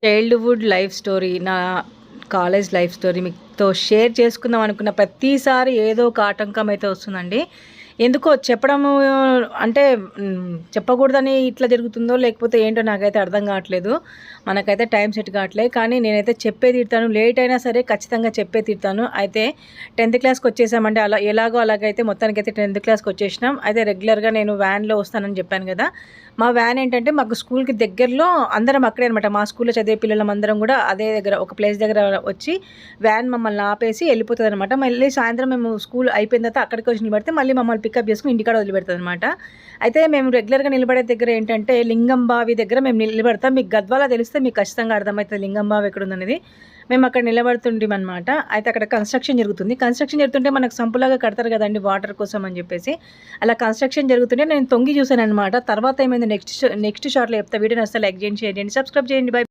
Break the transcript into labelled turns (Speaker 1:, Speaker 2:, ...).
Speaker 1: Childhood life story, నా college life story మీతో share చేసుకుందాం అనుకున్న ప్రతిసారి ఏదో ఒక ఆటంకం అయితే వస్తుందండి. ఎందుకో చెప్పడము అంటే చెప్పకూడదని ఇట్లా జరుగుతుందో లేకపోతే ఏంటో నాకైతే అర్థం కావట్లేదు. మనకైతే టైం సెట్ కావట్లేదు. కానీ నేనైతే చెప్పే తీరుతాను. లేట్ అయినా సరే ఖచ్చితంగా చెప్పే తీరుతాను. అయితే 10థ్ క్లాస్‌కి వచ్చేసామండి. అలా ఎలాగో అలాగైతే మొత్తానికైతే 10థ్ క్లాస్‌కి వచ్చేసినాం. అయితే రెగ్యులర్‌గా నేను వ్యాన్‌లో వస్తానని చెప్పాను కదా! మా వ్యాన్ ఏంటంటే మాకు స్కూల్‌కి దగ్గరలో అందరం అక్కడే అనమాట. మా స్కూల్‌లో చదివే పిల్లలమందరం కూడా అదే దగ్గర ఒక ప్లేస్ దగ్గర వచ్చి వ్యాన్ మమ్మల్ని ఆపేసి వెళ్ళిపోతదనమాట. మళ్ళీ సాయంత్రం మేము స్కూల్ అయిపోయిన తర్వాత అక్కడికి వచ్చి నిలబడితే మళ్ళీ మమ్మల్ని పికప్ చేసుకొని ఇంటికాడ వదిలిపెడతదనమాట. అయితే మేము రెగ్యులర్‌గా నిలబడే దగ్గర ఏంటంటే లింగం బావి దగ్గర మేము నిలబడతాం. మీకు గద్వాల తెలిస్తే మీకు ఖచ్చితంగా అర్థమవుతది లింగం బావి ఎక్కడుందనేది. మేము అక్కడ నిలబడుతుంటిమనమాట. అయితే అక్కడ కన్‌స్ట్రక్షన్ జరుగుతుంది. కన్‌స్ట్రక్షన్ జరుగుతుంటే మనకు సంపులాగా కడతారు కదండీ వాటర్ కోసం అని చెప్పేసి. అలా కన్‌స్ట్రక్షన్ జరుగుతుంటే నేను తొంగి చూసాననమాట. తర్వాత ఏమైంది నెక్స్ట్ షాట్‌లో చెప్తా. వీడియో నచ్చితే లైక్ చేయండి, షేర్ చేయండి, సబ్స్క్రైబ్ చేయండి. బై.